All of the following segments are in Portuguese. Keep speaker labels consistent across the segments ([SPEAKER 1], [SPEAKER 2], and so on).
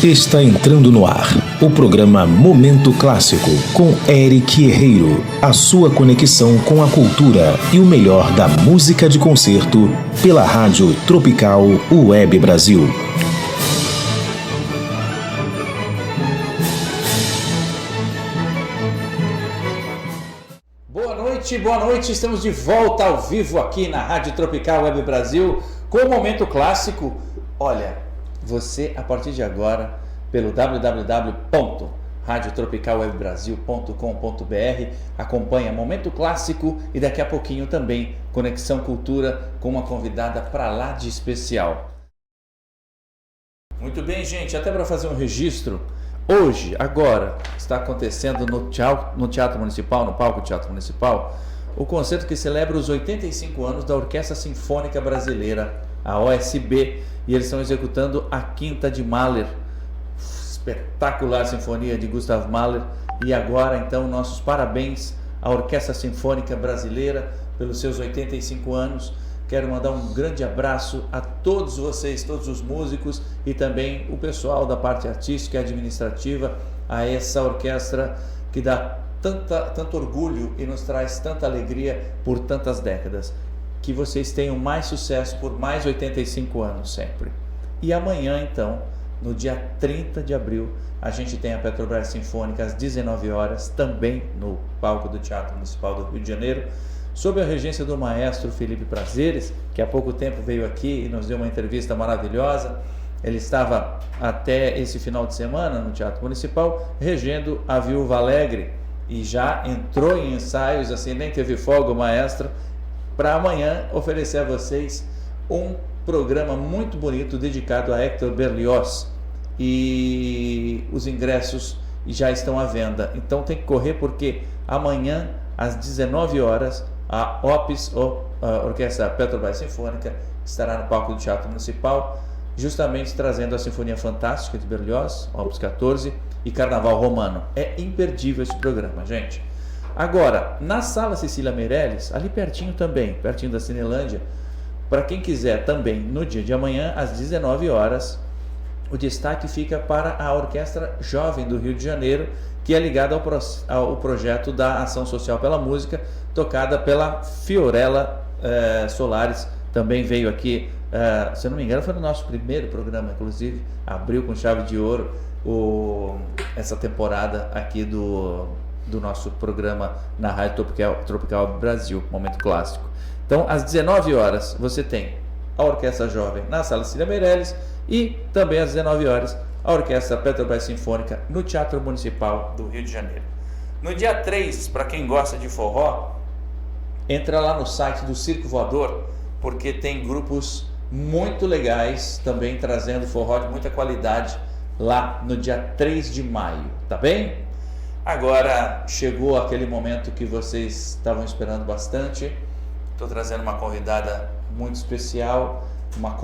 [SPEAKER 1] Está entrando no ar o programa Momento Clássico com Eric Herreiro, a sua conexão com a cultura e o melhor da música de concerto pela Rádio Tropical Web Brasil.
[SPEAKER 2] Boa noite, estamos de volta ao vivo aqui na Rádio Tropical Web Brasil com o Momento Clássico. Olha, você a partir de agora, pelo www.radiotropicalwebbrasil.com.br, acompanha Momento Clássico e daqui a pouquinho também Conexão Cultura com uma convidada para lá de especial. Muito bem, gente, até para fazer um registro, hoje, agora, está acontecendo no Teatro Municipal, no palco do Teatro Municipal, o concerto que celebra os 85 anos da Orquestra Sinfônica Brasileira, a OSB, e eles estão executando a Quinta de Mahler, espetacular sinfonia de Gustav Mahler. E agora, então, nossos parabéns à Orquestra Sinfônica Brasileira pelos seus 85 anos. Quero mandar um grande abraço a todos vocês, todos os músicos e também o pessoal da parte artística e administrativa a essa orquestra que dá tanto orgulho e nos traz tanta alegria por tantas décadas. Que vocês tenham mais sucesso por mais 85 anos sempre. E amanhã, então, no dia 30 de abril, a gente tem a Petrobras Sinfônica às 19 horas, também no palco do Teatro Municipal do Rio de Janeiro, sob a regência do maestro Felipe Prazeres, que há pouco tempo veio aqui e nos deu uma entrevista maravilhosa. Ele estava até esse final de semana no Teatro Municipal, regendo a Viúva Alegre, e já entrou em ensaios, assim, nem teve folga o maestro, para amanhã oferecer a vocês um programa muito bonito dedicado a Hector Berlioz, e os ingressos já estão à venda, então tem que correr porque amanhã às 19 horas a OPS, a Orquestra Petrobras Sinfônica, estará no palco do Teatro Municipal, justamente trazendo a Sinfonia Fantástica de Berlioz, Opus 14 e Carnaval Romano. É imperdível esse programa, gente. Agora, na Sala Cecília Meirelles, ali pertinho também, pertinho da Cinelândia, para quem quiser também, no dia de amanhã, às 19 horas, o destaque fica para a Orquestra Jovem do Rio de Janeiro, que é ligada ao projeto da Ação Social pela Música, tocada pela Fiorella Solares, também veio aqui, se eu não me engano, foi no nosso primeiro programa, inclusive, abriu com chave de ouro essa temporada aqui do nosso programa na Rádio Tropical Brasil, Momento Clássico. Então, às 19 horas, você tem a Orquestra Jovem na Sala Cecília Meirelles e também às 19 horas a Orquestra Petrobras Sinfônica no Teatro Municipal do Rio de Janeiro. No dia 3, para quem gosta de forró, entra lá no site do Circo Voador, porque tem grupos muito legais também trazendo forró de muita qualidade lá no dia 3 de maio, tá bem? Agora chegou aquele momento que vocês estavam esperando bastante. Estou trazendo uma convidada muito especial, uma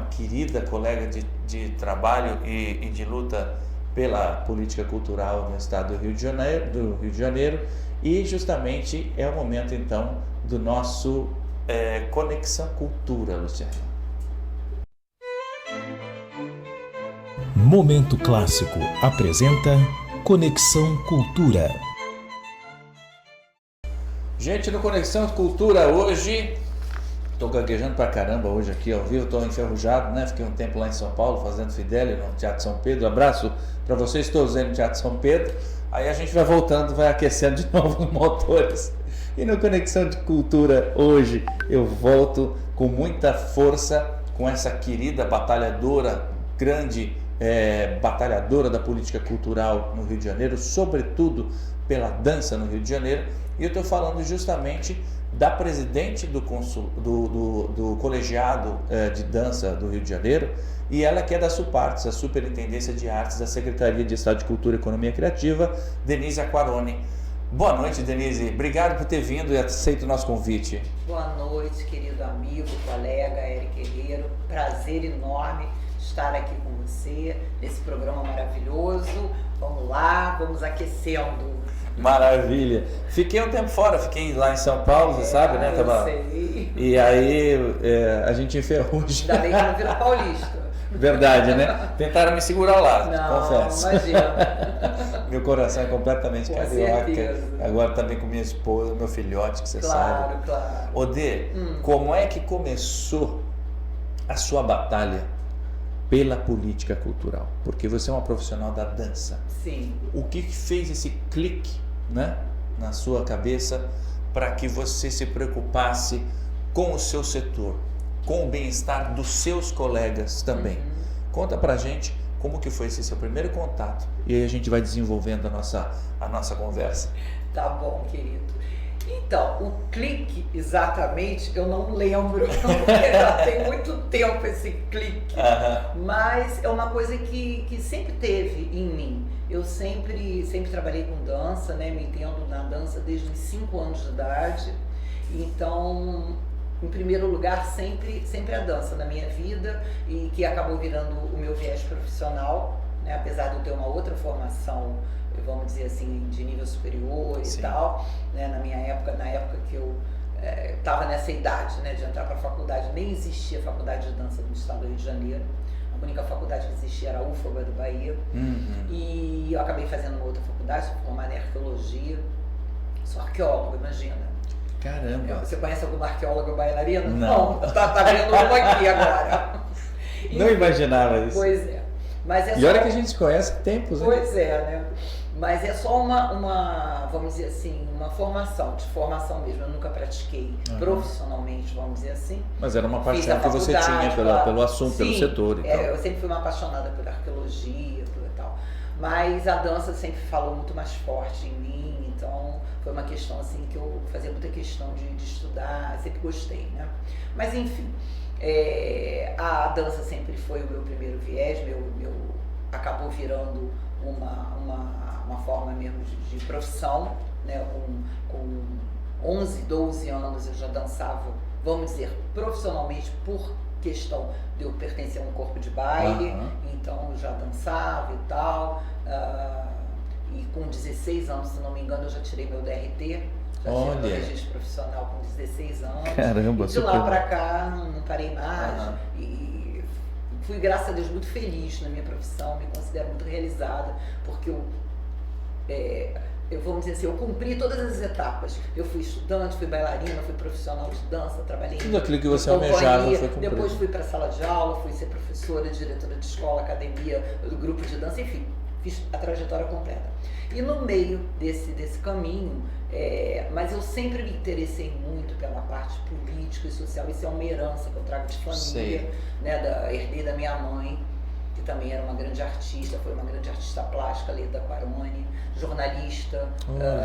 [SPEAKER 2] querida colega de trabalho e de luta pela política cultural no estado do Rio de Janeiro, e justamente é o momento então do nosso Conexão Cultura, Luciano.
[SPEAKER 1] Momento Clássico apresenta Conexão Cultura.
[SPEAKER 2] Gente, no Conexão Cultura hoje, tô gaguejando pra caramba hoje aqui ao vivo, tô enferrujado, né? Fiquei um tempo lá em São Paulo fazendo Fidelio no Teatro São Pedro. Abraço para vocês todos aí no Teatro São Pedro. Aí a gente vai voltando, vai aquecendo de novo os motores. E no Conexão de Cultura hoje eu volto com muita força com essa querida batalhadora, grande batalhadora da política cultural no Rio de Janeiro, sobretudo pela dança no Rio de Janeiro. E eu estou falando justamente da presidente do colegiado de dança do Rio de Janeiro, e ela que é da SUPARTES, a Superintendência de Artes da Secretaria de Estado de Cultura e Economia Criativa, Denise Acquaroni. Boa noite, Denise. Obrigado por ter vindo e aceito o nosso convite.
[SPEAKER 3] Boa noite, querido amigo, colega Eric Herreiro. Prazer enorme estar aqui com você nesse programa maravilhoso. Vamos lá, vamos aquecendo.
[SPEAKER 2] Maravilha. Fiquei um tempo fora, fiquei lá em São Paulo, você sabe, né?
[SPEAKER 3] Eu sei.
[SPEAKER 2] E aí a gente enferrujou.
[SPEAKER 3] Ainda bem que não vira paulista.
[SPEAKER 2] Verdade, né? Tentaram me segurar lá,
[SPEAKER 3] Não,
[SPEAKER 2] confesso.
[SPEAKER 3] imagina.
[SPEAKER 2] Meu coração é completamente
[SPEAKER 3] Com
[SPEAKER 2] carioca.
[SPEAKER 3] certeza.
[SPEAKER 2] Agora também com minha esposa, meu filhote, que você sabe.
[SPEAKER 3] Claro.
[SPEAKER 2] Odê, como é que começou a sua batalha pela política cultural? Porque você é uma profissional da dança.
[SPEAKER 3] Sim.
[SPEAKER 2] O que fez esse clique, né, na sua cabeça para que você se preocupasse com o seu setor, com o bem-estar dos seus colegas também? Conta pra gente como que foi esse seu primeiro contato e aí a gente vai desenvolvendo a nossa conversa.
[SPEAKER 3] Tá bom, querido. Então, o clique exatamente, eu não lembro, porque já tem muito tempo esse clique, mas é uma coisa que sempre teve em mim. Eu sempre trabalhei com dança, né? Me entendo na dança desde os 5 anos de idade, então, em primeiro lugar, sempre a dança na minha vida, e que acabou virando o meu viés profissional, né? Apesar de eu ter uma outra formação, vamos dizer assim, de nível superior e tal, né? Na época que eu estava nessa idade, né, de entrar para a faculdade, nem existia faculdade de dança no estado do Rio de Janeiro. A única faculdade que existia era a UFBA do Bahia. E eu acabei fazendo uma outra faculdade, formada em arqueologia. Sou arqueólogo, imagina.
[SPEAKER 2] Caramba!
[SPEAKER 3] Você conhece alguma arqueóloga bailarina?
[SPEAKER 2] Não.
[SPEAKER 3] Tá vendo uma aqui agora.
[SPEAKER 2] Não imaginava isso.
[SPEAKER 3] Pois é. Mas é
[SPEAKER 2] e
[SPEAKER 3] só...
[SPEAKER 2] olha que a gente se conhece há tempos, né?
[SPEAKER 3] Pois é, né? Mas é só uma, vamos dizer assim, uma formação, de formação mesmo. Eu nunca pratiquei profissionalmente, vamos dizer assim.
[SPEAKER 2] Mas era uma paixão que você tinha pelo assunto, pelo setor e tal.
[SPEAKER 3] Eu sempre fui uma apaixonada por arqueologia, por tal. Mas a dança sempre falou muito mais forte em mim, então foi uma questão assim que eu fazia muita questão de estudar, sempre gostei, né? Mas enfim, a dança sempre foi o meu primeiro viés, acabou virando uma forma mesmo de profissão, né? Com 11, 12 anos eu já dançava, vamos dizer, profissionalmente por questão de eu pertencer a um corpo de baile, então eu já dançava e tal, e com 16 anos, se não me engano, eu já tirei meu DRT, já tive meu registro profissional com 16 anos.
[SPEAKER 2] Caramba,
[SPEAKER 3] e de lá pra cá não parei mais, e fui, graças a Deus, muito feliz na minha profissão, me considero muito realizada, porque eu vamos dizer assim, eu cumpri todas as etapas. Eu fui estudante, fui bailarina, fui profissional de dança, trabalhei
[SPEAKER 2] tudo aquilo que você almejava foi cumprido.
[SPEAKER 3] Depois fui para a sala de aula, fui ser professora, diretora de escola, academia, do grupo de dança, enfim, fiz a trajetória completa. E no meio desse caminho, mas eu sempre me interessei muito pela parte política e social. Isso é uma herança que eu trago de família, né, herdei da minha mãe, que também era uma grande artista, foi uma grande artista plástica, Leda Quaroni, jornalista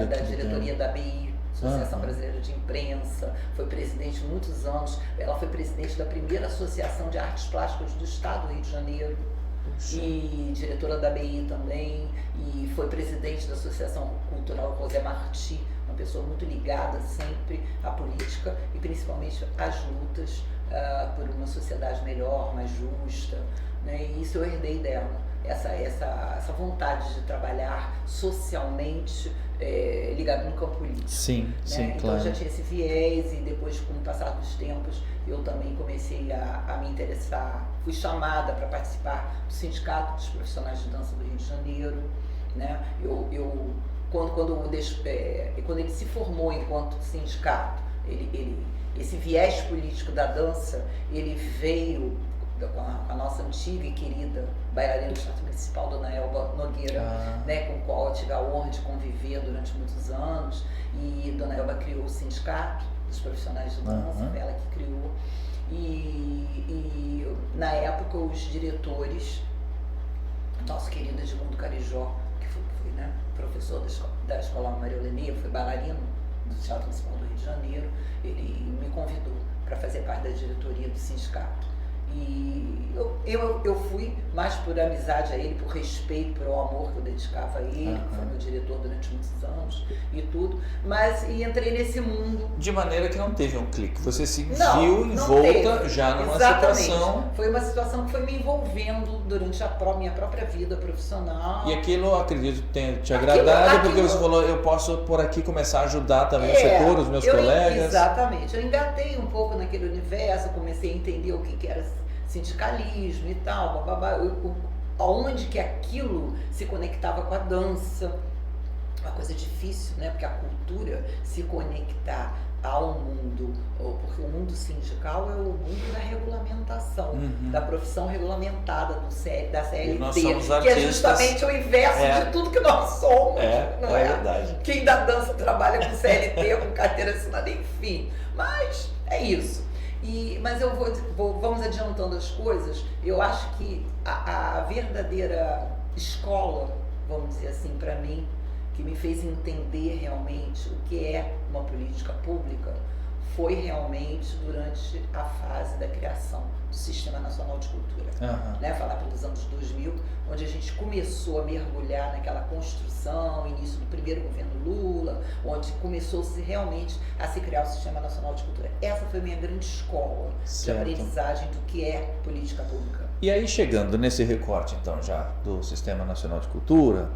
[SPEAKER 3] da diretoria da ABI, Associação Brasileira de Imprensa, foi presidente muitos anos, ela foi presidente da primeira Associação de Artes Plásticas do Estado do Rio de Janeiro, e diretora da ABI também, e foi presidente da Associação Cultural José Marti, uma pessoa muito ligada sempre à política e principalmente às lutas por uma sociedade melhor, mais justa, né? E isso eu herdei dela, essa vontade de trabalhar socialmente ligado no campo político.
[SPEAKER 2] Sim,
[SPEAKER 3] né?
[SPEAKER 2] sim,
[SPEAKER 3] então
[SPEAKER 2] claro.
[SPEAKER 3] eu já tinha esse viés, e depois, com o passar dos tempos, eu também comecei a me interessar. Fui chamada para participar do Sindicato dos Profissionais de Dança do Rio de Janeiro, né? Quando ele se formou enquanto sindicato, esse viés político da dança, ele veio com a nossa antiga e querida bailarina do Teatro Municipal, Dona Elba Nogueira, né, com a qual eu tive a honra de conviver durante muitos anos, e Dona Elba criou o Sindicato dos Profissionais de Dança, foi ela que criou, e na época os diretores, nosso querido Edmundo Carijó, que foi né, professor da Escola Maria Eulenia, foi bailarino do Teatro Municipal do Rio de Janeiro, ele me convidou para fazer parte da diretoria do sindicato. E eu fui mais por amizade a ele, por respeito, pelo amor que eu dedicava a ele, que foi meu diretor durante muitos anos e tudo, mas entrei nesse mundo.
[SPEAKER 2] De maneira que não teve um clique, você se viu envolta
[SPEAKER 3] teve.
[SPEAKER 2] já numa
[SPEAKER 3] Exatamente.
[SPEAKER 2] situação.
[SPEAKER 3] Foi uma situação que foi me envolvendo durante minha própria vida profissional.
[SPEAKER 2] E aquilo, acredito, tenha te agradado, porque você falou, eu posso por aqui começar a ajudar também o setor, os meus colegas.
[SPEAKER 3] Exatamente, eu engatei um pouco naquele universo, comecei a entender o que era sindicalismo e tal, aonde que aquilo se conectava com a dança, uma coisa difícil, né? Porque a cultura se conectar ao mundo, porque o mundo sindical é o mundo da regulamentação, da profissão regulamentada da CLT,
[SPEAKER 2] nós somos
[SPEAKER 3] que
[SPEAKER 2] artistas.
[SPEAKER 3] É justamente o inverso de tudo que nós somos, não é?
[SPEAKER 2] Verdade.
[SPEAKER 3] Quem da dança trabalha com CLT, com carteira assinada, enfim, mas é isso. Mas eu vamos adiantando as coisas. Eu acho que a verdadeira escola, vamos dizer assim, para mim, que me fez entender realmente o que é uma política pública, foi realmente durante a fase da criação do Sistema Nacional de Cultura. Né? Falar pelos anos 2000, onde a gente começou a mergulhar naquela construção, início do primeiro governo Lula, onde começou-se realmente a se criar o Sistema Nacional de Cultura. Essa foi a minha grande escola de aprendizagem do que é política pública.
[SPEAKER 2] E aí, chegando nesse recorte, então, já do Sistema Nacional de Cultura,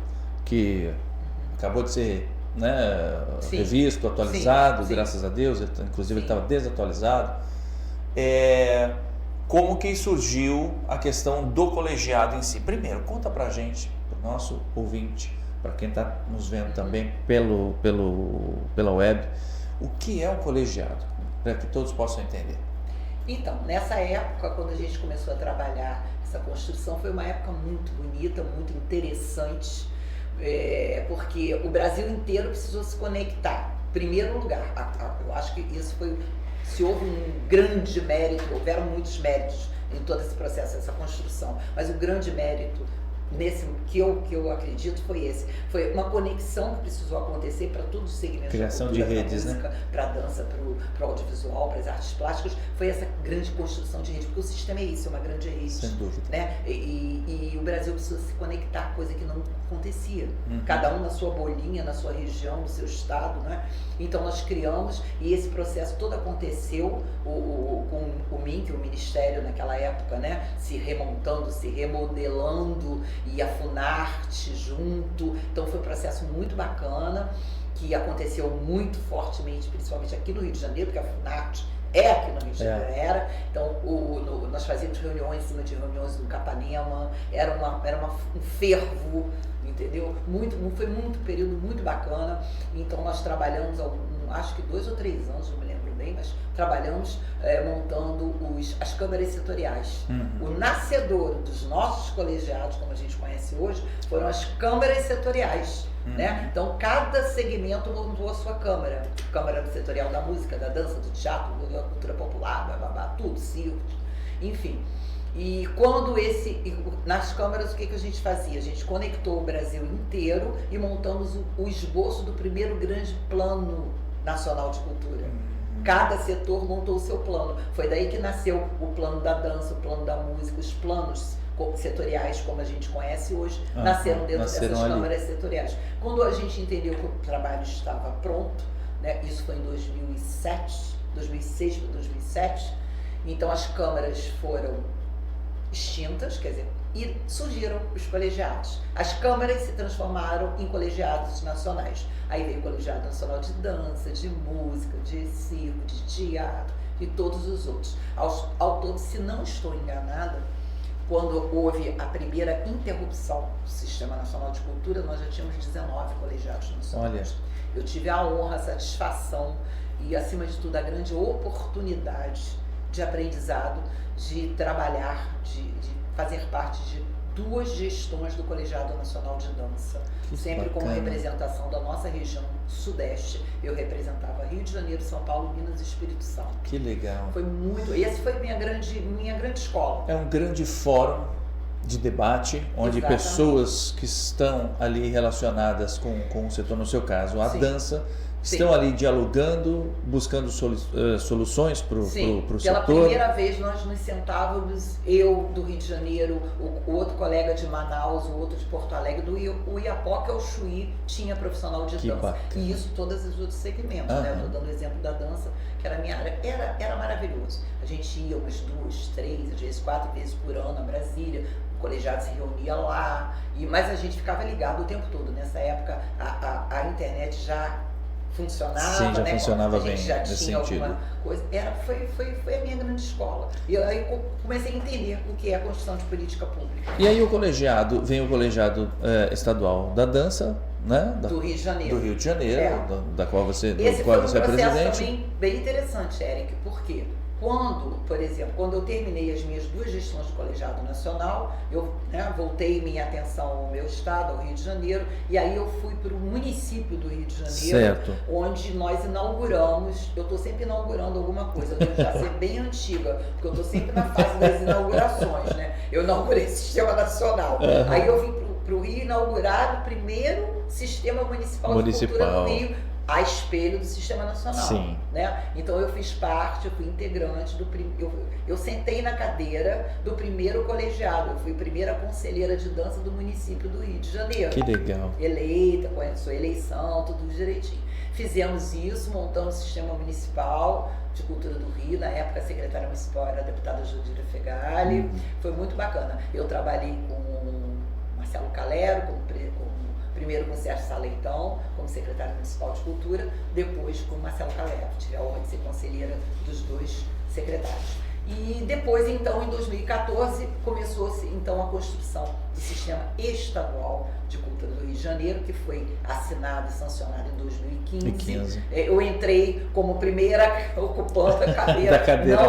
[SPEAKER 2] que acabou de ser revisto, atualizado, graças a Deus, inclusive ele estava desatualizado. Como que surgiu a questão do colegiado em si? Primeiro, conta pra gente, pro nosso ouvinte, para quem está nos vendo também pela web, o que é um colegiado, para que todos possam entender.
[SPEAKER 3] Então, nessa época, quando a gente começou a trabalhar essa construção, foi uma época muito bonita, muito interessante, porque o Brasil inteiro precisou se conectar. Primeiro lugar, eu acho que isso se houve um grande mérito, houveram muitos méritos em todo esse processo, essa construção, mas o grande mérito nesse que eu acredito foi esse. Foi uma conexão que precisou acontecer para todos os segmentos.
[SPEAKER 2] Criação de redes,
[SPEAKER 3] música, para a dança, para o audiovisual, para as artes plásticas. Foi essa grande construção de rede, porque o sistema é isso, é uma grande rede.
[SPEAKER 2] Sem dúvida.
[SPEAKER 3] Né? E o Brasil precisou se conectar, coisa que não acontecia. Cada um na sua bolinha, na sua região, no seu estado, né? Então nós criamos, e esse processo todo aconteceu com o MINC, o Ministério naquela época, né? Se remontando, se remodelando, e a Funarte junto. Então foi um processo muito bacana, que aconteceu muito fortemente, principalmente aqui no Rio de Janeiro, porque a Funarte aqui no Rio de Janeiro. Então nós fazíamos reuniões em cima de reuniões do Capanema, era um fervo, entendeu? Foi muito período muito bacana. Então nós trabalhamos acho que 2 ou 3 anos, não me lembro bem, mas trabalhamos montando as câmaras setoriais. O nascedor dos nossos colegiados, como a gente conhece hoje, foram as câmaras setoriais. Né? Então cada segmento montou a sua câmara. Câmara setorial da música, da dança, do teatro, da cultura popular, tudo, circo, enfim. E quando nas câmaras, o que a gente fazia? A gente conectou o Brasil inteiro e montamos o esboço do primeiro grande plano nacional de cultura. Cada setor montou o seu plano. Foi daí que nasceu o plano da dança, o plano da música, os planos setoriais, como a gente conhece hoje, nasceram dentro dessas câmaras setoriais. Quando a gente entendeu que o trabalho estava pronto, né, isso foi em 2006 para 2007, então as câmaras foram extintas, quer dizer, e surgiram os colegiados. As câmaras se transformaram em colegiados nacionais. Aí veio o Colegiado Nacional de Dança, de Música, de Circo, de Teatro e todos os outros. Ao todo, se não estou enganada, quando houve a primeira interrupção do Sistema Nacional de Cultura, nós já tínhamos 19 colegiados nacionais. Olha. Eu tive a honra, a satisfação e, acima de tudo, a grande oportunidade de aprendizado, de trabalhar, de fazer parte de 2 gestões do Colegiado Nacional de Dança. Que sempre bacana. Como representação da nossa região sudeste. Eu representava Rio de Janeiro, São Paulo, Minas e Espírito Santo.
[SPEAKER 2] Que legal.
[SPEAKER 3] Foi muito. Esse foi minha grande escola.
[SPEAKER 2] É um grande fórum de debate, onde pessoas que estão ali relacionadas com o setor, no seu caso, a dança, estão ali dialogando, buscando soluções para o setor.
[SPEAKER 3] Pela primeira vez nós nos sentávamos, eu do Rio de Janeiro, o outro colega de Manaus, o outro de Porto Alegre, o Iapoca, o Chuí, tinha profissional de dança.
[SPEAKER 2] Bacana.
[SPEAKER 3] E isso todos os outros segmentos, né? Eu estou dando o exemplo da dança, que era a minha área, era maravilhoso. A gente ia umas 2, 3, às vezes 4 vezes por ano a Brasília, o colegiado se reunia lá, mas a gente ficava ligado o tempo todo. Nessa época a internet já funcionava,
[SPEAKER 2] sim, já
[SPEAKER 3] né?
[SPEAKER 2] funcionava
[SPEAKER 3] a gente
[SPEAKER 2] bem
[SPEAKER 3] já
[SPEAKER 2] nesse
[SPEAKER 3] tinha
[SPEAKER 2] sentido.
[SPEAKER 3] alguma coisa. Foi a minha grande escola. E aí eu comecei a entender o que é a construção de política pública.
[SPEAKER 2] E aí vem o colegiado estadual da dança, né?
[SPEAKER 3] Do Rio de Janeiro.
[SPEAKER 2] Do Rio de Janeiro, da qual você,
[SPEAKER 3] Esse
[SPEAKER 2] do qual
[SPEAKER 3] foi
[SPEAKER 2] você é
[SPEAKER 3] um processo
[SPEAKER 2] presidente.
[SPEAKER 3] também bem interessante, Eric, porque por exemplo, quando eu terminei as minhas 2 gestões de colegiado nacional, eu voltei minha atenção ao meu estado, ao Rio de Janeiro, e aí eu fui para o município do Rio de Janeiro,
[SPEAKER 2] certo,
[SPEAKER 3] onde nós inauguramos, eu estou sempre inaugurando alguma coisa, eu devo já ser bem antiga, porque eu estou sempre na fase das inaugurações, né? Eu inaugurei o Sistema Nacional, aí eu vim para o Rio inaugurar o primeiro Sistema Municipal de Cultura do Rio, a espelho do Sistema Nacional.
[SPEAKER 2] Sim.
[SPEAKER 3] Né? Então eu fiz parte, eu fui integrante eu sentei na cadeira do primeiro colegiado, eu fui primeira conselheira de dança do município do Rio de Janeiro.
[SPEAKER 2] Que legal.
[SPEAKER 3] Eleita, com a sua eleição, tudo direitinho. Fizemos isso, montamos o Sistema Municipal de Cultura do Rio, na época a secretária municipal era a deputada Judira Fegali, foi muito bacana. Eu trabalhei com Marcelo Calero, primeiro com Sérgio Saleitão, como secretário municipal de cultura, depois com Marcelo Calero. Tive a honra de ser conselheira dos 2 secretários. E depois, então, em 2014, começou-se então a construção do Sistema Estadual de Cultura do Rio de Janeiro, que foi assinado e sancionado em 2015. Eu entrei como primeira ocupante da cadeira,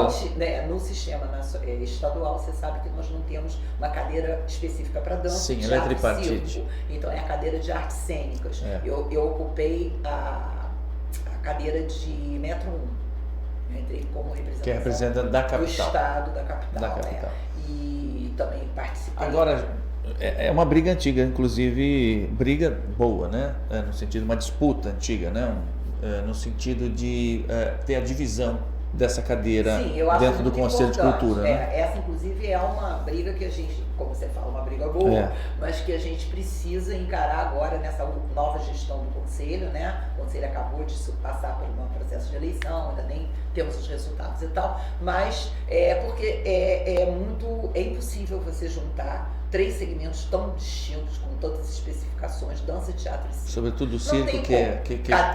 [SPEAKER 3] no Sistema Estadual. Você sabe que nós não temos uma cadeira específica para dança.
[SPEAKER 2] Sim, ela é tripartite.
[SPEAKER 3] Então é a cadeira de artes cênicas. Eu ocupei a cadeira de Metro 1. Eu entrei como representante
[SPEAKER 2] que é representante da capital.
[SPEAKER 3] Do estado da capital.
[SPEAKER 2] Da capital.
[SPEAKER 3] E também participei.
[SPEAKER 2] Agora, é uma briga antiga, inclusive briga boa, né? No sentido, uma disputa antiga, né? No sentido de ter a divisão dessa cadeira dentro do Conselho de Cultura. Né?
[SPEAKER 3] Essa, inclusive, é uma briga que a gente, como você fala, uma briga boa, mas que a gente precisa encarar agora nessa nova gestão do Conselho, né? O Conselho acabou de passar por um processo de eleição, ainda nem temos os resultados e tal, mas porque é impossível você juntar 3 segmentos tão distintos, com tantas especificações, dança, teatro e circo.
[SPEAKER 2] Sobretudo o circo,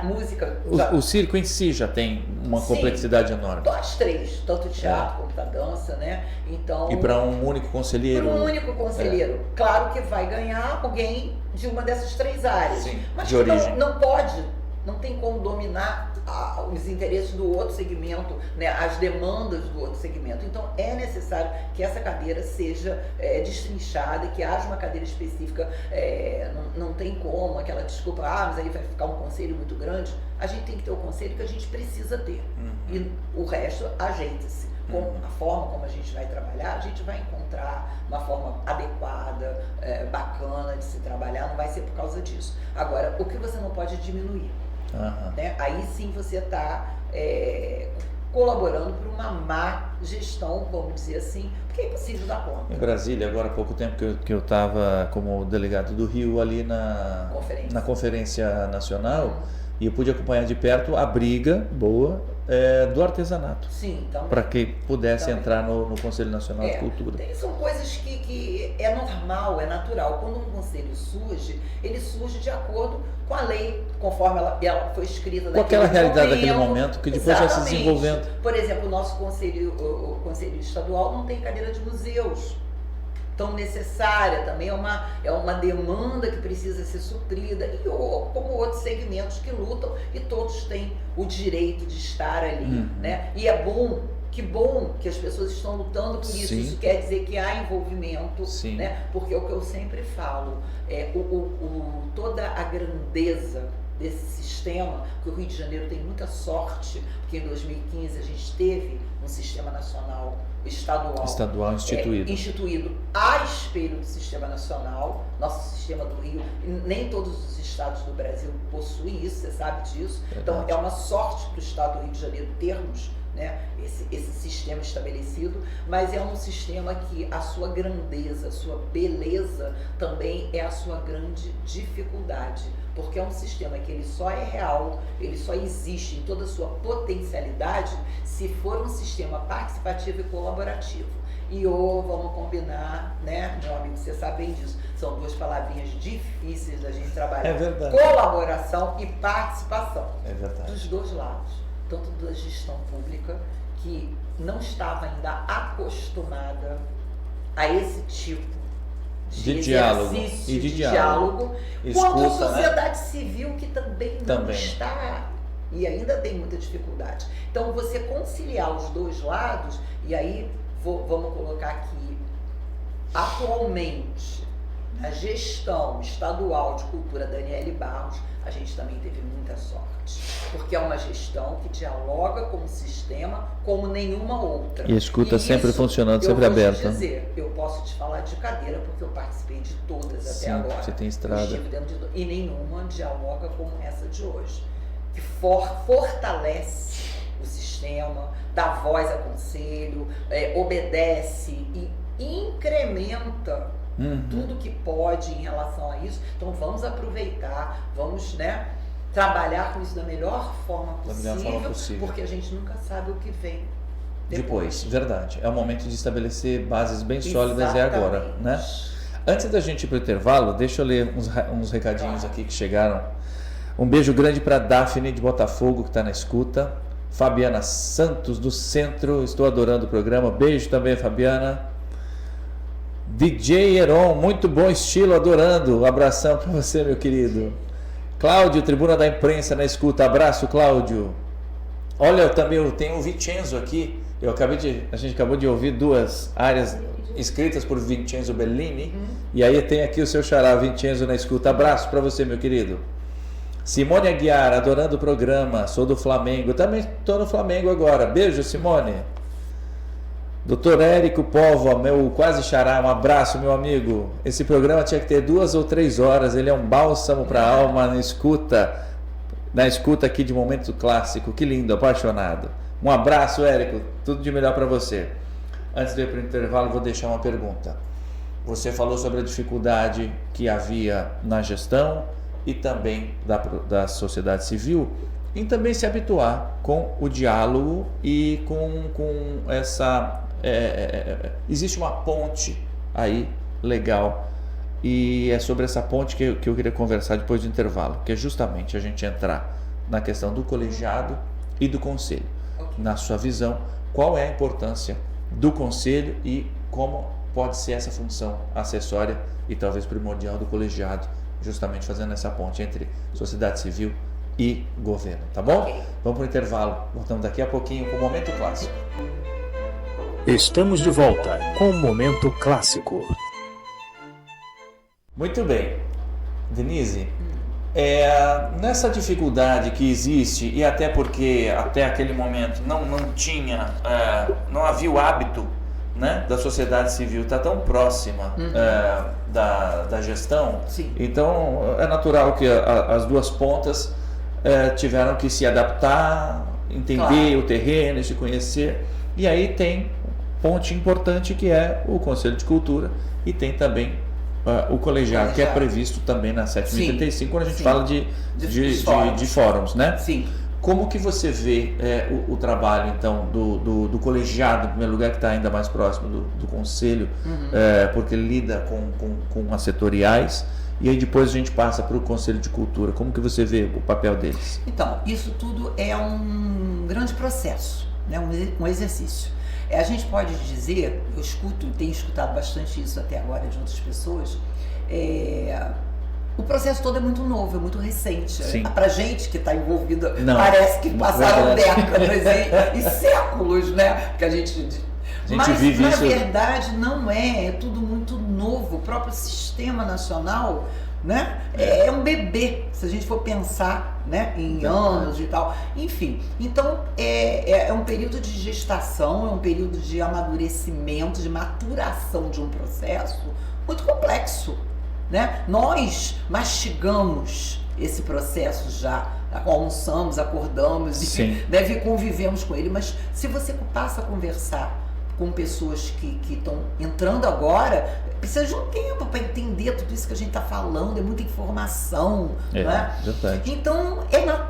[SPEAKER 3] música.
[SPEAKER 2] O circo em si já tem uma complexidade enorme.
[SPEAKER 3] As 3, tanto o teatro quanto a dança, né? Então,
[SPEAKER 2] e para um único conselheiro?
[SPEAKER 3] Para um único conselheiro. Claro que vai ganhar alguém de uma dessas 3 áreas.
[SPEAKER 2] Sim,
[SPEAKER 3] mas
[SPEAKER 2] de origem.
[SPEAKER 3] Não tem como dominar os interesses do outro segmento, né, as demandas do outro segmento. Então é necessário que essa cadeira seja destrinchada, que haja uma cadeira específica. Não tem como aquela desculpa, mas aí vai ficar um conselho muito grande. A gente tem que ter o conselho que a gente precisa ter. E o resto ajeita-se. Com a forma como a gente vai trabalhar, a gente vai encontrar uma forma adequada, bacana de se trabalhar, não vai ser por causa disso. Agora, o que você não pode diminuir, né? Aí sim você está colaborando para uma má gestão, vamos dizer assim, porque é impossível dar conta.
[SPEAKER 2] Em Brasília, agora há pouco tempo que eu estava como delegado do Rio ali na Conferência Nacional, e eu pude acompanhar de perto a briga boa do artesanato.
[SPEAKER 3] Sim, também.
[SPEAKER 2] Para que pudesse entrar no Conselho Nacional de Cultura.
[SPEAKER 3] São coisas que é normal, é natural. Quando um conselho surge, ele surge de acordo com a lei, conforme ela foi escrita.
[SPEAKER 2] Com aquela realidade daquele momento, que depois vai se desenvolvendo.
[SPEAKER 3] Por exemplo, o nosso conselho, o Conselho Estadual não tem cadeira de museus. Tão necessária, também é uma demanda que precisa ser suprida, e como outros segmentos que lutam, e todos têm o direito de estar ali, né? E que bom que as pessoas estão lutando por isso.
[SPEAKER 2] Sim.
[SPEAKER 3] Isso quer dizer que há envolvimento,
[SPEAKER 2] Sim.
[SPEAKER 3] né? Porque é o que eu sempre falo, toda a grandeza desse sistema, porque o Rio de Janeiro tem muita sorte, porque em 2015 a gente teve um sistema nacional estadual instituído a espelho do sistema nacional. Nosso sistema do Rio, nem todos os estados do Brasil possuem isso, você sabe disso. Verdade. Então é uma sorte para o estado do Rio de Janeiro termos, né, esse sistema estabelecido, mas é um sistema que a sua grandeza, a sua beleza também é a sua grande dificuldade, porque é um sistema que ele só é real, ele só existe em toda a sua potencialidade se for um sistema participativo e colaborativo. E vamos combinar, né, meu amigo, você sabe bem disso, são duas palavrinhas difíceis da gente trabalhar.
[SPEAKER 2] É verdade.
[SPEAKER 3] Colaboração e participação.
[SPEAKER 2] É verdade.
[SPEAKER 3] Dos dois lados, tanto da gestão pública, que não estava ainda acostumada a esse tipo de
[SPEAKER 2] diálogo
[SPEAKER 3] e de diálogo, quanto a sociedade civil, que também não está, e ainda tem muita dificuldade. Então, você conciliar os dois lados, e aí vamos colocar aqui, atualmente, na gestão estadual de cultura Daniele Barros, a gente também teve muita sorte, porque é uma gestão que dialoga com o sistema como nenhuma outra.
[SPEAKER 2] E escuta sempre funcionando, sempre aberta.
[SPEAKER 3] Eu posso te falar de cadeira, porque eu participei de todas até agora.
[SPEAKER 2] Você tem estrada.
[SPEAKER 3] E nenhuma dialoga como essa de hoje, que fortalece o sistema, dá voz a conselho, obedece e incrementa tudo que pode em relação a isso. Então vamos aproveitar, vamos, né, trabalhar com isso da melhor forma possível, porque a gente nunca sabe o que vem depois.
[SPEAKER 2] Verdade. É o momento de estabelecer bases bem sólidas. É agora, né? Antes da gente ir para o intervalo, deixa eu ler uns recadinhos aqui que chegaram. Um beijo grande para Daphne de Botafogo, que está na escuta. Fabiana Santos do Centro, estou adorando o programa. Beijo também, Fabiana. DJ Heron, muito bom estilo, adorando. Um abração para você, meu querido. Cláudio, Tribuna da Imprensa na escuta. Abraço, Cláudio. Olha, eu também tenho o Vincenzo aqui. A gente acabou de ouvir duas áreas escritas por Vincenzo Bellini. E aí tem aqui o seu xará, Vincenzo, na escuta. Abraço para você, meu querido. Simone Aguiar, adorando o programa. Sou do Flamengo. Também estou no Flamengo agora. Beijo, Simone. Doutor Érico Povo, meu quase xará, um abraço, meu amigo. Esse programa tinha que ter 2 ou 3 horas, ele é um bálsamo para a alma na escuta aqui de Momento Clássico. Que lindo, apaixonado. Um abraço, Érico, tudo de melhor para você. Antes de ir para o intervalo, vou deixar uma pergunta. Você falou sobre a dificuldade que havia na gestão e também da sociedade civil, em também se habituar com o diálogo e com essa... existe uma ponte aí legal, e é sobre essa ponte que eu queria conversar depois do intervalo, que é justamente a gente entrar na questão do colegiado e do conselho. Na sua visão, qual é a importância do conselho e como pode ser essa função acessória e talvez primordial do colegiado, justamente fazendo essa ponte entre sociedade civil e governo, tá bom? Vamos para o intervalo, voltamos daqui a pouquinho com o Momento Clássico.
[SPEAKER 1] Estamos de volta com o Momento Clássico.
[SPEAKER 2] Muito bem, Denise, nessa dificuldade que existe, e até porque até aquele momento não havia o hábito, né, da sociedade civil estar tão próxima da gestão.
[SPEAKER 3] Sim.
[SPEAKER 2] Então é natural que as duas pontas tiveram que se adaptar, entender o terreno, se conhecer, e aí tem ponte importante que é o Conselho de Cultura, e tem também o colegiado, que é previsto também na 7.035, quando a gente fala de fóruns, né?
[SPEAKER 3] Sim.
[SPEAKER 2] Como que você vê o trabalho, então, do colegiado, em primeiro lugar, que está ainda mais próximo do conselho, porque ele lida com as setoriais, e aí depois a gente passa para o Conselho de Cultura. Como que você vê o papel deles?
[SPEAKER 3] Então, isso tudo é um grande processo, né? Um exercício. A gente pode dizer, tenho escutado bastante isso até agora de outras pessoas, o processo todo é muito novo, é muito recente. Pra gente que está envolvida, parece que passaram décadas e séculos, né? Porque a gente vive isso. Mas na verdade não é tudo muito novo. O próprio sistema nacional né? É um bebê, se a gente for pensar, né, em anos e tal. Enfim, então é um período de gestação, é um período de amadurecimento, de maturação de um processo muito complexo, né? Nós mastigamos esse processo já, almoçamos, acordamos e convivemos com ele, mas se você passa a conversar com pessoas que estão entrando agora, precisa de um tempo para entender tudo isso que a gente está falando, é muita informação, né?
[SPEAKER 2] Verdade.
[SPEAKER 3] Então,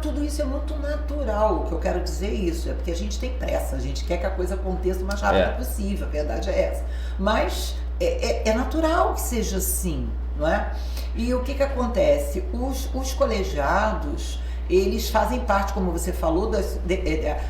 [SPEAKER 3] tudo isso é muito natural. O que eu quero dizer isso é porque a gente tem pressa, a gente quer que a coisa aconteça o mais rápido possível, a verdade é essa. Mas é natural que seja assim, não é? E o que acontece? Os colegiados, eles fazem parte, como você falou,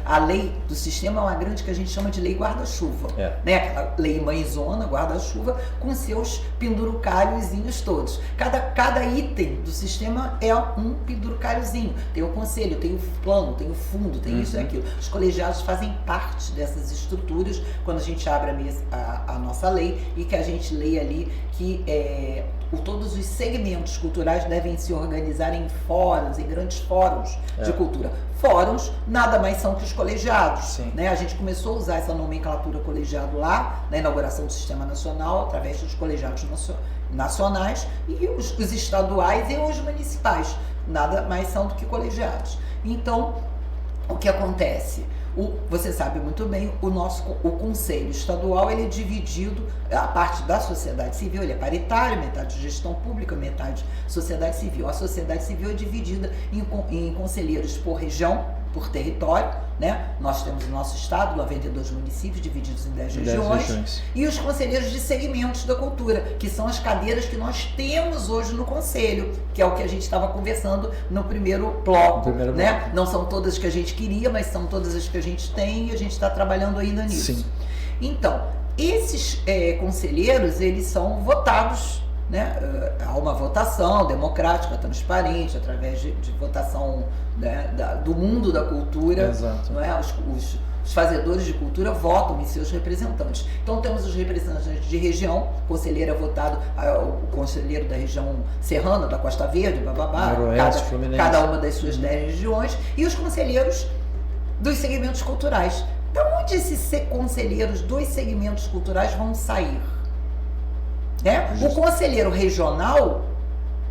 [SPEAKER 3] a lei do sistema é uma grande que a gente chama de lei guarda-chuva, né? Aquela lei mãezona, guarda-chuva, com seus pendurucalhozinhos todos. Cada item do sistema é um pendurucalhozinho. Tem o conselho, tem o plano, tem o fundo, tem isso e aquilo. Os colegiados fazem parte dessas estruturas quando a gente abre a nossa lei e que a gente lê ali que todos os segmentos culturais devem se organizar em fóruns, em grandes fóruns de cultura. Fóruns nada mais são que os colegiados, né? A gente começou a usar essa nomenclatura colegiado lá, na inauguração do Sistema Nacional, através dos colegiados nacionais e os estaduais e os municipais, nada mais são do que colegiados. Então, o que acontece? Você sabe muito bem, o Conselho Estadual ele é dividido, a parte da sociedade civil ele é paritário, metade gestão pública, metade sociedade civil. A sociedade civil é dividida em conselheiros por região, por território, né? Nós temos no nosso estado 92 municípios divididos em 10 regiões. E os conselheiros de segmentos da cultura, que são as cadeiras que nós temos hoje no conselho, que é o que a gente estava conversando no primeiro bloco, né? Não são todas que a gente queria, mas são todas as que a gente tem e a gente está trabalhando ainda nisso. Sim. Então, esses conselheiros, eles são votados, né? Há uma votação democrática, transparente, através de votação, né, do mundo da cultura. Exato. Não é? Os fazedores de cultura votam em seus representantes. Então temos os representantes de região, o conselheiro é votado, o conselheiro da região serrana, da Costa Verde, cada uma das suas 10 regiões, e os conselheiros dos segmentos culturais. De onde esses conselheiros dos segmentos culturais vão sair? Né? O conselheiro regional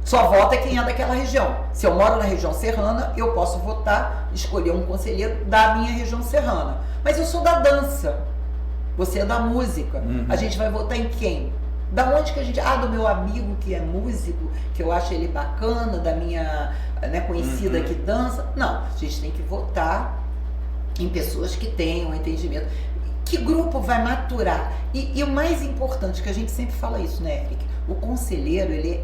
[SPEAKER 3] só vota quem é daquela região. Se eu moro na região serrana, eu posso votar, escolher um conselheiro da minha região serrana. Mas eu sou da dança, você é da música. A gente vai votar em quem? Da onde que a gente... do meu amigo que é músico, que eu acho ele bacana, da minha conhecida que dança. Não, a gente tem que votar em pessoas que tenham entendimento. Que grupo vai maturar? E o mais importante, que a gente sempre fala isso, né, Eric? O conselheiro, ele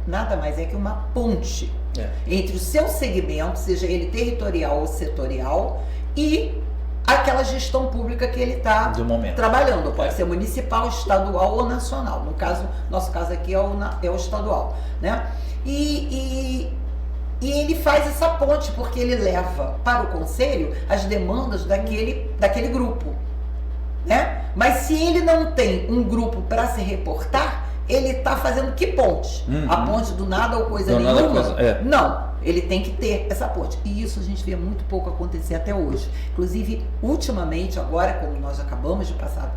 [SPEAKER 3] nada mais é que uma ponte entre o seu segmento, seja ele territorial ou setorial, e aquela gestão pública que ele está trabalhando. Pode ser municipal, estadual ou nacional. No nosso caso aqui é o estadual, né? E ele faz essa ponte, porque ele leva para o conselho as demandas daquele grupo, né? Mas se ele não tem um grupo para se reportar, ele está fazendo que ponte? A ponte do nada ou coisa nenhuma? Não, ele tem que ter essa ponte. E isso a gente vê muito pouco acontecer até hoje. Inclusive, ultimamente, agora, como nós acabamos de passar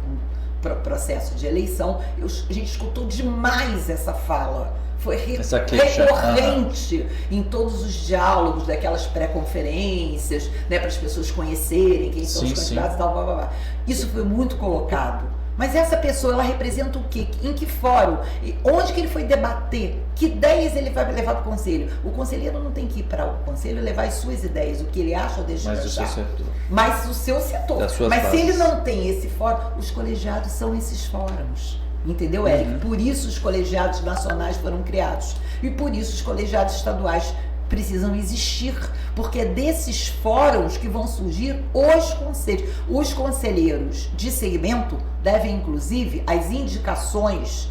[SPEAKER 3] por um processo de eleição, a gente escutou demais essa fala. Foi recorrente em todos os diálogos daquelas pré-conferências, né, para as pessoas conhecerem quem são os candidatos e tal, blá, blá, blá. Isso foi muito colocado. Mas essa pessoa, ela representa o quê? Em que fórum? Onde que ele foi debater? Que ideias ele vai levar para o conselho? O conselheiro não tem que ir para o conselho levar as suas ideias, o que ele acha ou deixa de achar. Mas o seu setor. Mas se ele não tem esse fórum, os colegiados são esses fóruns. Entendeu, Eric? Por isso os colegiados nacionais foram criados. E por isso os colegiados estaduais precisam existir, porque é desses fóruns que vão surgir os conselhos. Os conselheiros de segmento devem, inclusive, as indicações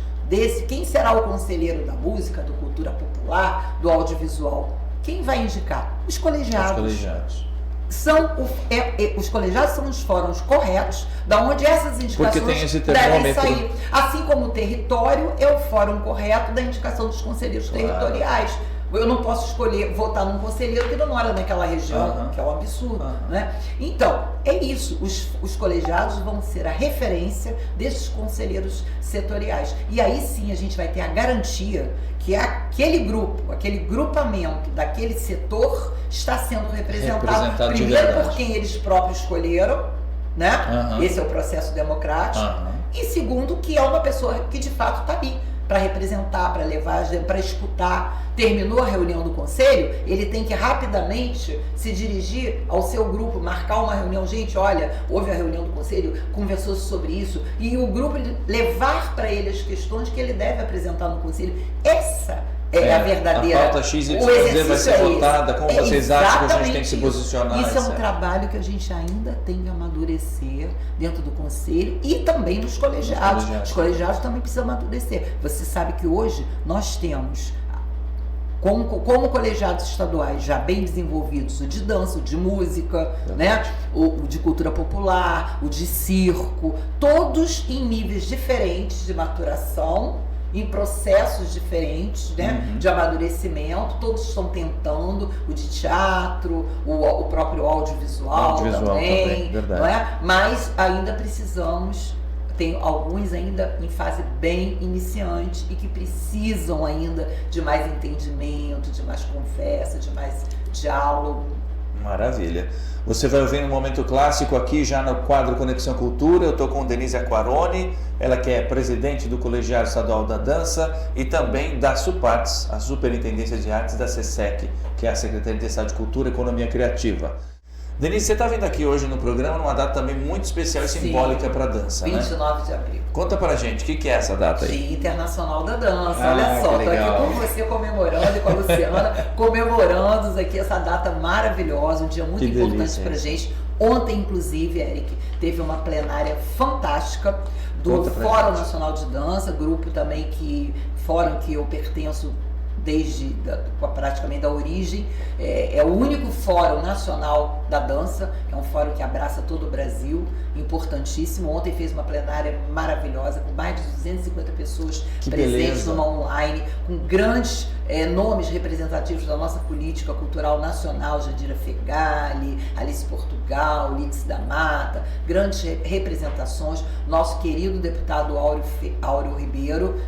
[SPEAKER 3] quem será o conselheiro da música, da cultura popular, do audiovisual? Quem vai indicar? Os colegiados. Os colegiados são os fóruns corretos, da onde essas indicações devem sair. Assim como o território é o fórum correto da indicação dos conselheiros territoriais. Eu não posso escolher votar num conselheiro que não mora naquela região, que é um absurdo, né? Então, é isso. Os colegiados vão ser a referência desses conselheiros setoriais. E aí sim a gente vai ter a garantia que aquele grupo, aquele grupamento daquele setor está sendo representado primeiro por quem eles próprios escolheram, né? Esse é o processo democrático. E segundo, que é uma pessoa que de fato está ali para representar, para levar, para escutar. Terminou a reunião do conselho, ele tem que rapidamente se dirigir ao seu grupo, marcar uma reunião. Gente, olha, houve a reunião do conselho, conversou sobre isso, e o grupo levar para ele as questões que ele deve apresentar no conselho. Essa é a verdadeira.
[SPEAKER 2] A pauta XYZ vai ser votada, como vocês acham que a gente tem que se posicionar?
[SPEAKER 3] Isso é um trabalho que a gente ainda tem que amadurecer dentro do conselho e também nos colegiados. Os colegiados também precisam amadurecer. Você sabe que hoje nós temos, como colegiados estaduais já bem desenvolvidos, o de dança, o de música, né? O de cultura popular, o de circo, todos em níveis diferentes de maturação, em processos diferentes, né? De amadurecimento, todos estão tentando, o de teatro, o próprio audiovisual também, não é? Mas ainda precisamos. Tem alguns ainda em fase bem iniciante e que precisam ainda de mais entendimento, de mais conversa, de mais diálogo.
[SPEAKER 2] Maravilha. Você vai ouvir um momento clássico aqui já no quadro Conexão Cultura. Eu estou com Denise Aquarone, ela que é presidente do Colegiado Estadual da Dança e também da SUPARTS, a Superintendência de Artes da SESEC, que é a Secretaria de Estado de Cultura e Economia Criativa. Denise, você está vindo aqui hoje no programa numa data também muito especial e simbólica para a dança,
[SPEAKER 3] 29 de abril.
[SPEAKER 2] Conta pra gente, o que é essa data aí?
[SPEAKER 3] Dia Internacional da Dança, olha só, estou aqui com você comemorando e com a Luciana comemorando aqui essa data maravilhosa, um dia muito importante pra gente. Ontem, inclusive, Eric, teve uma plenária fantástica do Fórum Nacional de Dança, grupo também fórum que eu pertenço desde praticamente da origem, é o único fórum nacional da dança, é um fórum que abraça todo o Brasil, importantíssimo. Ontem fez uma plenária maravilhosa, com mais de 250 pessoas presentes numa online, com grandes nomes representativos da nossa política cultural nacional, Jandira Fegali, Alice Portugal, Lídice da Mata, grandes representações. Nosso querido deputado Áureo Ribeiro,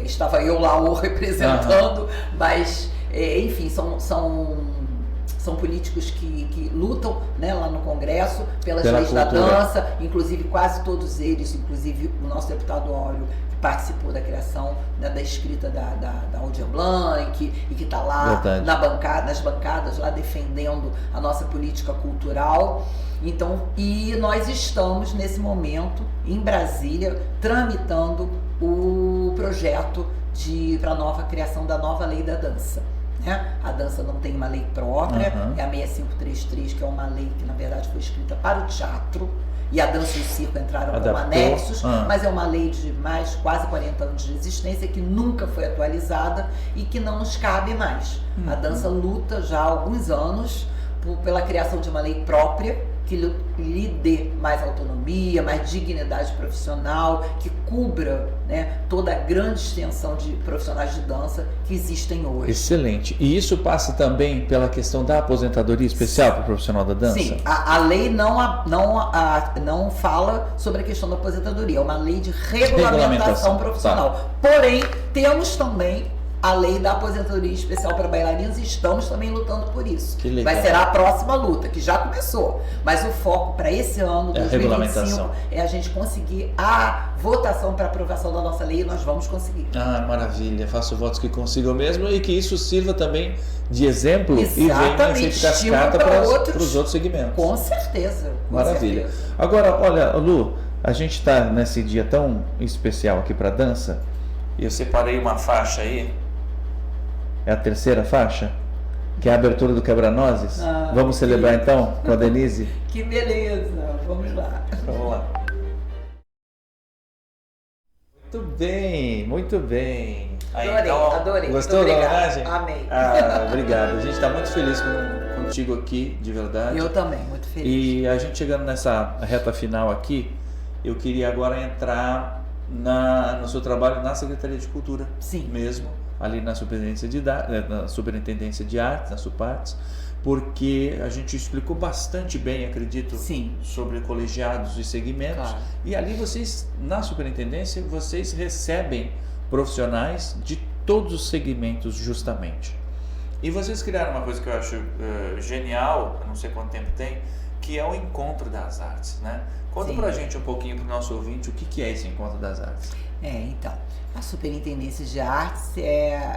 [SPEAKER 3] estava eu lá o representando, mas enfim, são políticos que lutam, né, lá no Congresso pelas leis da dança, inclusive quase todos eles, inclusive o nosso deputado Áureo, que participou da criação, né, da escrita da Aldir Blanc e que está lá nas bancadas lá defendendo a nossa política cultural. Então, e nós estamos nesse momento em Brasília tramitando o projeto para a nova criação da nova lei da dança. A dança não tem uma lei própria, é a 6533, que é uma lei que na verdade foi escrita para o teatro, e a dança e o circo entraram como anexos, mas é uma lei de quase 40 anos de existência, que nunca foi atualizada e que não nos cabe mais. A dança luta já há alguns anos pela criação de uma lei própria, que lhe dê mais autonomia, mais dignidade profissional, que cubra, né, toda a grande extensão de profissionais de dança que existem hoje.
[SPEAKER 2] Excelente. E isso passa também pela questão da aposentadoria especial para o profissional da dança?
[SPEAKER 3] Sim, a lei não fala sobre a questão da aposentadoria, é uma lei de regulamentação profissional. Porém, temos também a lei da aposentadoria especial para bailarinos e estamos também lutando por isso. Vai ser a próxima luta, que já começou. Mas o foco para esse ano, 2025, é a gente conseguir a votação para aprovação da nossa lei, e nós vamos conseguir.
[SPEAKER 2] Maravilha. Faço votos que consigam mesmo e que isso sirva também de exemplo.
[SPEAKER 3] Exatamente.
[SPEAKER 2] E venha ser cascata para os outros segmentos.
[SPEAKER 3] Com certeza.
[SPEAKER 2] Maravilha. Agora, olha, Lu, a gente está nesse dia tão especial aqui para dança e eu separei uma faixa aí. É a terceira faixa, que é a abertura do Quebra-Nozes. Vamos celebrar então com a Denise?
[SPEAKER 3] Que beleza, vamos lá.
[SPEAKER 2] Vamos lá. Muito bem, muito bem.
[SPEAKER 3] Adorei.
[SPEAKER 2] Gostou da homenagem?
[SPEAKER 3] Amei.
[SPEAKER 2] Obrigado. A gente está muito feliz contigo aqui, de verdade.
[SPEAKER 3] Eu também, muito feliz.
[SPEAKER 2] E a gente chegando nessa reta final aqui, eu queria agora entrar no seu trabalho na Secretaria de Cultura.
[SPEAKER 3] Sim.
[SPEAKER 2] Mesmo, ali na Superintendência de Artes, na Supartes, porque a gente explicou bastante bem, acredito,
[SPEAKER 3] Sim.
[SPEAKER 2] sobre colegiados e segmentos.
[SPEAKER 3] Claro.
[SPEAKER 2] E ali vocês, na superintendência, vocês recebem profissionais de todos os segmentos, justamente. E vocês criaram uma coisa que eu acho genial, eu não sei quanto tempo tem, que é o Encontro das Artes, né? Conta
[SPEAKER 3] Sim.
[SPEAKER 2] pra gente um pouquinho, pro nosso ouvinte, o que é esse Encontro das Artes.
[SPEAKER 3] Então, a Superintendência de Artes,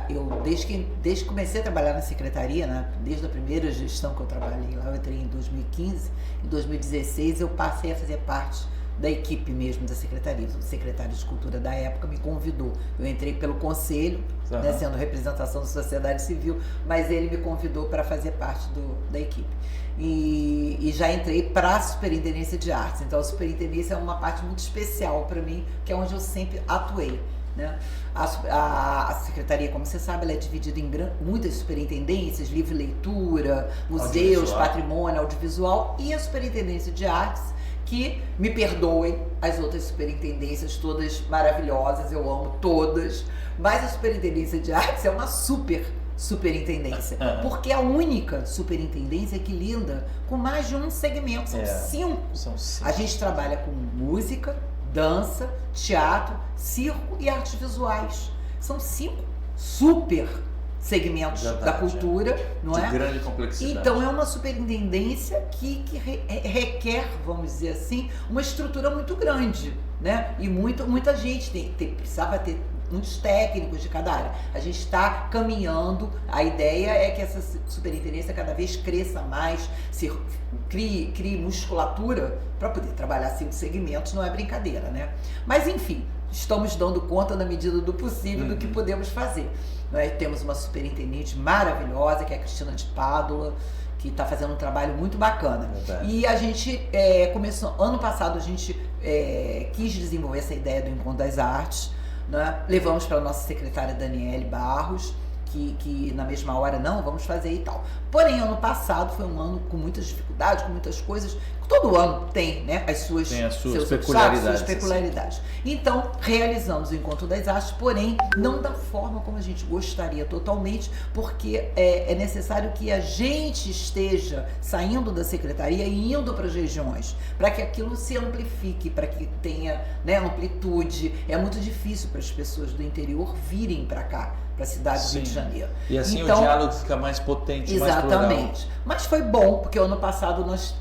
[SPEAKER 3] eu desde que comecei a trabalhar na secretaria, né, desde a primeira gestão que eu trabalhei lá, eu entrei em 2015, em 2016 eu passei a fazer parte da equipe mesmo da secretaria. O secretário de Cultura da época me convidou. Eu entrei pelo conselho, né, sendo representação da sociedade civil, mas ele me convidou para fazer parte da equipe. E já entrei para a Superintendência de Artes. Então a Superintendência é uma parte muito especial para mim, que é onde eu sempre atuei, né? A secretaria, como você sabe, ela é dividida em muitas superintendências: livre leitura, museus, patrimônio, audiovisual, e a Superintendência de Artes, que, me perdoem as outras superintendências, todas maravilhosas, eu amo todas, mas a Superintendência de Artes é uma superintendência, porque é a única superintendência que lida com mais de um segmento, são 5. A gente trabalha com música, dança, teatro, circo e artes visuais. São 5 super segmentos da cultura, não é?
[SPEAKER 2] De grande complexidade.
[SPEAKER 3] Então é uma superintendência que requer, vamos dizer assim, uma estrutura muito grande, né? E muita gente precisava ter muitos técnicos de cada área. A gente está caminhando, a ideia é que essa superintendência cada vez cresça mais, crie musculatura para poder trabalhar 5 segmentos, não é brincadeira, né? Mas enfim, estamos dando conta na medida do possível do que podemos fazer. Nós temos uma superintendente maravilhosa, que é a Cristina de Pádua, que está fazendo um trabalho muito bacana. E a gente começou, ano passado a gente quis desenvolver essa ideia do Encontro das Artes, né? Levamos para a nossa secretária Daniele Barros, que na mesma hora, não, vamos fazer e tal. Porém, ano passado foi um ano com muitas dificuldades, com muitas coisas. Todo ano tem, né, as suas peculiaridades. Então, realizamos o Encontro das Artes, porém, não da forma como a gente gostaria totalmente, porque é necessário que a gente esteja saindo da secretaria e indo para as regiões, para que aquilo se amplifique, para que tenha, né, amplitude. É muito difícil para as pessoas do interior virem para cá, para a cidade do Rio de Janeiro.
[SPEAKER 2] E assim então, o diálogo fica mais potente,
[SPEAKER 3] exatamente.
[SPEAKER 2] mais plural.
[SPEAKER 3] Mas foi bom, porque ano passado nós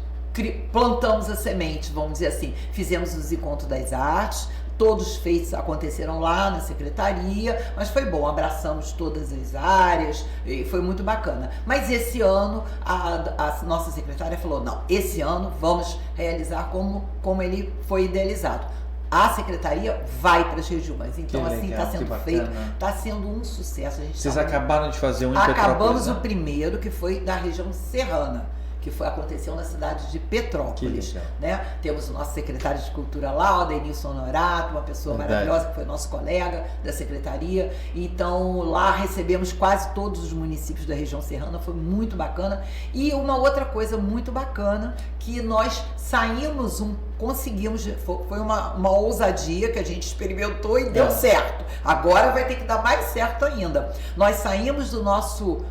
[SPEAKER 3] plantamos a semente, vamos dizer assim. Fizemos os Encontros das Artes, todos aconteceram lá na secretaria, mas foi bom, abraçamos todas as áreas, e foi muito bacana. Mas esse ano, a nossa secretária falou, não, esse ano vamos realizar como ele foi idealizado. A secretaria vai para as regiões, então assim está sendo feito, está sendo um sucesso.
[SPEAKER 2] Vocês acabaram de fazer um em
[SPEAKER 3] Acabamos
[SPEAKER 2] Petrópolis,
[SPEAKER 3] o primeiro, que foi da região serrana, que aconteceu na cidade de Petrópolis, né? Temos o nosso secretário de Cultura lá, o Denilson Honorato, uma pessoa maravilhosa, que foi nosso colega da secretaria. Então lá recebemos quase todos os municípios da região serrana, foi muito bacana. E uma outra coisa muito bacana, que nós saímos, conseguimos, foi uma ousadia que a gente experimentou e deu certo. Agora vai ter que dar mais certo ainda. Nós saímos do nosso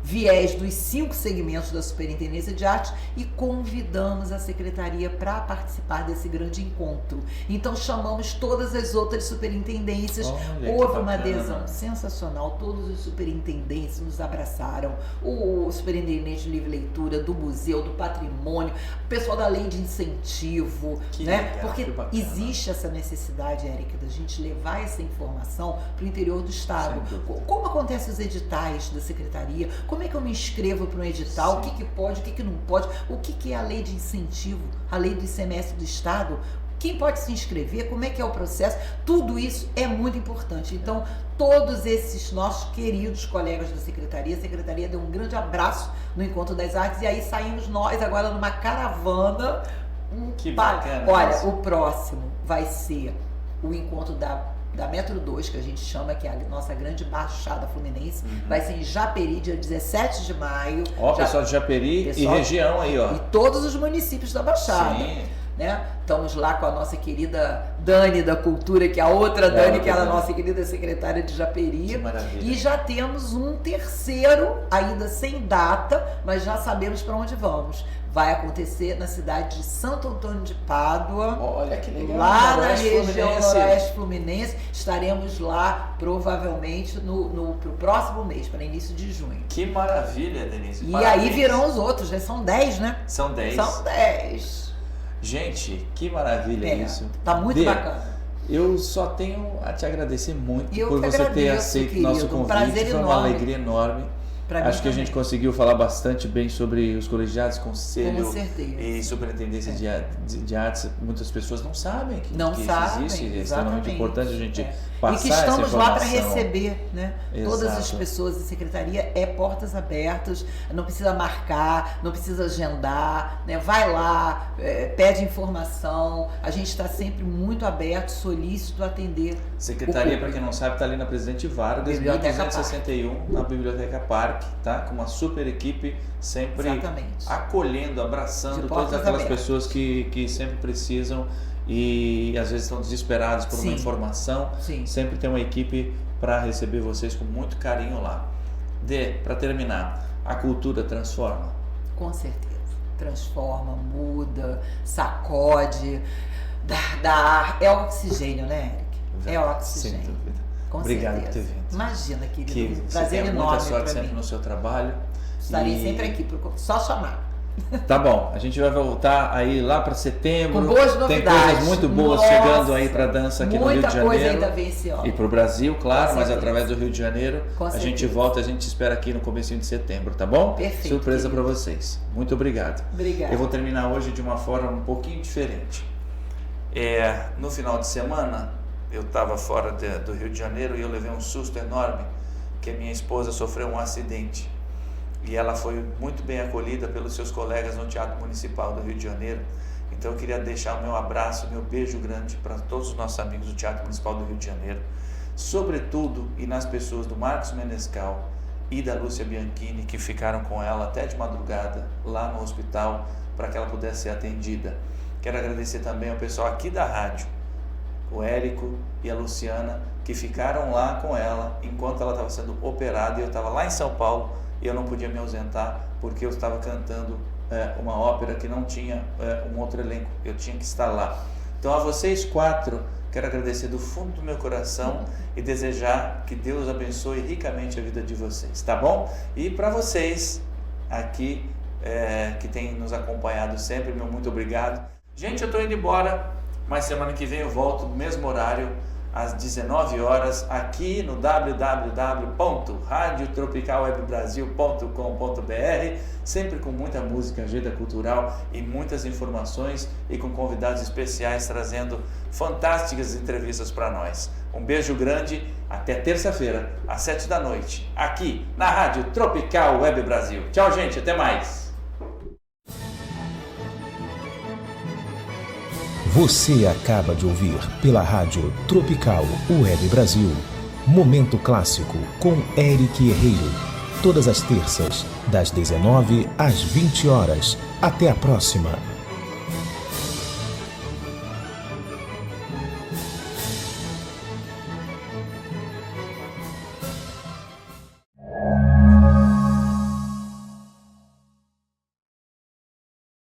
[SPEAKER 3] viés dos 5 segmentos da Superintendência de Arte e convidamos a secretaria para participar desse grande encontro. Então chamamos todas as outras superintendências. Houve uma adesão sensacional, todos os superintendentes nos abraçaram, o superintendente de livre leitura, do museu, do patrimônio, o pessoal da lei de incentivo, né? Porque existe essa necessidade, Érica, da gente levar essa informação para o interior do estado. Como acontecem os editais da secretaria? Como é que eu me inscrevo para um edital? O que pode, o que não pode? O que é a lei de incentivo? A lei do ICMS do estado? Quem pode se inscrever? Como é que é o processo? Tudo isso é muito importante. Então, todos esses nossos queridos colegas da secretaria, a secretaria deu um grande abraço no Encontro das Artes e aí saímos nós agora numa caravana.
[SPEAKER 2] Que bacana.
[SPEAKER 3] Olha, o próximo vai ser o encontro da Metro 2, que a gente chama, que é a nossa grande Baixada Fluminense, vai ser em Japeri, dia 17 de maio.
[SPEAKER 2] Pessoal de Japeri e região aí, ó.
[SPEAKER 3] E todos os municípios da Baixada.
[SPEAKER 2] Sim.
[SPEAKER 3] né? Estamos lá com a nossa querida Dani da Cultura, que é a outra Dani, que é a nossa querida secretária de Japeri.
[SPEAKER 2] Que maravilha.
[SPEAKER 3] E já temos um terceiro, ainda sem data, mas já sabemos para onde vamos. Vai acontecer na cidade de Santo Antônio de Pádua.
[SPEAKER 2] Olha que legal.
[SPEAKER 3] Lá na região Noroeste Fluminense. Estaremos lá provavelmente pro próximo mês, para início de junho.
[SPEAKER 2] Que maravilha, Denise.
[SPEAKER 3] E
[SPEAKER 2] Parabéns.
[SPEAKER 3] aí virão os outros, já são 10, né?
[SPEAKER 2] São 10.
[SPEAKER 3] São 10.
[SPEAKER 2] Gente, que maravilha isso.
[SPEAKER 3] Tá muito bacana.
[SPEAKER 2] Eu só tenho a te agradecer muito
[SPEAKER 3] Eu
[SPEAKER 2] por
[SPEAKER 3] que
[SPEAKER 2] você ter
[SPEAKER 3] agradeço,
[SPEAKER 2] aceito
[SPEAKER 3] querido.
[SPEAKER 2] nosso
[SPEAKER 3] Um
[SPEAKER 2] convite.
[SPEAKER 3] prazer
[SPEAKER 2] Foi uma
[SPEAKER 3] enorme.
[SPEAKER 2] alegria enorme.
[SPEAKER 3] Pra mim
[SPEAKER 2] Acho que a
[SPEAKER 3] também.
[SPEAKER 2] gente conseguiu falar bastante bem sobre os colegiados, conselho
[SPEAKER 3] Com certeza.
[SPEAKER 2] e superintendência de artes. Muitas pessoas não sabem que
[SPEAKER 3] Não
[SPEAKER 2] isso
[SPEAKER 3] sabem,
[SPEAKER 2] existe. É extremamente
[SPEAKER 3] exatamente.
[SPEAKER 2] importante a gente
[SPEAKER 3] E
[SPEAKER 2] passar
[SPEAKER 3] que estamos
[SPEAKER 2] essa
[SPEAKER 3] lá para
[SPEAKER 2] informação.
[SPEAKER 3] receber, né? Todas as
[SPEAKER 2] Exato.
[SPEAKER 3] pessoas da secretaria, portas abertas, não precisa marcar, não precisa agendar, né? Vai lá, pede informação, a gente está sempre muito aberto, solícito a atender.
[SPEAKER 2] Secretaria, para quem não sabe, está ali na Presidente Vargas,
[SPEAKER 3] Biblioteca
[SPEAKER 2] 1261, na Biblioteca Parque, tá? Com uma super equipe, sempre
[SPEAKER 3] Exatamente.
[SPEAKER 2] acolhendo, abraçando
[SPEAKER 3] De
[SPEAKER 2] todas
[SPEAKER 3] portas
[SPEAKER 2] aquelas
[SPEAKER 3] abertas.
[SPEAKER 2] pessoas que sempre precisam e às vezes estão desesperados por uma
[SPEAKER 3] Sim.
[SPEAKER 2] informação.
[SPEAKER 3] Sim.
[SPEAKER 2] Sempre tem uma equipe para receber vocês com muito carinho lá. Para terminar, a cultura transforma?
[SPEAKER 3] Com certeza. Transforma, muda, sacode, é oxigênio, né, Eric? É oxigênio.
[SPEAKER 2] Sem dúvida.
[SPEAKER 3] Com
[SPEAKER 2] Obrigado
[SPEAKER 3] certeza.
[SPEAKER 2] por ter vindo.
[SPEAKER 3] Imagina, querido.
[SPEAKER 2] Que
[SPEAKER 3] Um
[SPEAKER 2] você
[SPEAKER 3] prazer
[SPEAKER 2] tenha
[SPEAKER 3] enorme
[SPEAKER 2] muita sorte
[SPEAKER 3] para
[SPEAKER 2] sempre
[SPEAKER 3] mim.
[SPEAKER 2] no seu trabalho.
[SPEAKER 3] Estarei
[SPEAKER 2] E-
[SPEAKER 3] sempre aqui, só chamar.
[SPEAKER 2] Tá bom, a gente vai voltar aí lá para setembro.
[SPEAKER 3] Com boas
[SPEAKER 2] Tem
[SPEAKER 3] novidades.
[SPEAKER 2] coisas muito boas
[SPEAKER 3] Nossa,
[SPEAKER 2] chegando aí para dança aqui no Rio de
[SPEAKER 3] muita coisa
[SPEAKER 2] Janeiro.
[SPEAKER 3] ainda vem esse ano.
[SPEAKER 2] E para o Brasil, claro,
[SPEAKER 3] Com
[SPEAKER 2] mas
[SPEAKER 3] certeza.
[SPEAKER 2] através do Rio de Janeiro.
[SPEAKER 3] Com
[SPEAKER 2] a gente
[SPEAKER 3] certeza.
[SPEAKER 2] volta, a gente espera aqui no comecinho de setembro, tá bom?
[SPEAKER 3] Perfeito,
[SPEAKER 2] Surpresa para
[SPEAKER 3] querido.
[SPEAKER 2] vocês. Muito obrigado.
[SPEAKER 3] Obrigada.
[SPEAKER 2] Eu vou terminar hoje de uma forma um pouquinho diferente. No final de semana, eu estava fora do Rio de Janeiro e eu levei um susto enorme, que a minha esposa sofreu um acidente. E ela foi muito bem acolhida pelos seus colegas no Teatro Municipal do Rio de Janeiro. Então eu queria deixar o meu abraço, o meu beijo grande para todos os nossos amigos do Teatro Municipal do Rio de Janeiro, sobretudo e nas pessoas do Marcos Menescal e da Lúcia Bianchini, que ficaram com ela até de madrugada lá no hospital para que ela pudesse ser atendida. Quero agradecer também ao pessoal aqui da rádio, o Érico e a Luciana, que ficaram lá com ela enquanto ela estava sendo operada, e eu estava lá em São Paulo e eu não podia me ausentar porque eu estava cantando uma ópera que não tinha um outro elenco, eu tinha que estar lá. Então a vocês 4, quero agradecer do fundo do meu coração e desejar que Deus abençoe ricamente a vida de vocês, tá bom? E para vocês aqui que têm nos acompanhado sempre, meu muito obrigado. Gente, eu estou indo embora, mas semana que vem eu volto no mesmo horário, às 19 horas, aqui no www.radiotropicalwebbrasil.com.br, sempre com muita música, agenda cultural e muitas informações e com convidados especiais trazendo fantásticas entrevistas para nós. Um beijo grande, até terça-feira, às 7 da noite, aqui na Rádio Tropical Web Brasil. Tchau, gente, até mais!
[SPEAKER 1] Você acaba de ouvir pela Rádio Tropical Web Brasil, Momento Clássico com Eric Herreiro. Todas as terças, das 19 às 20 horas. Até a próxima!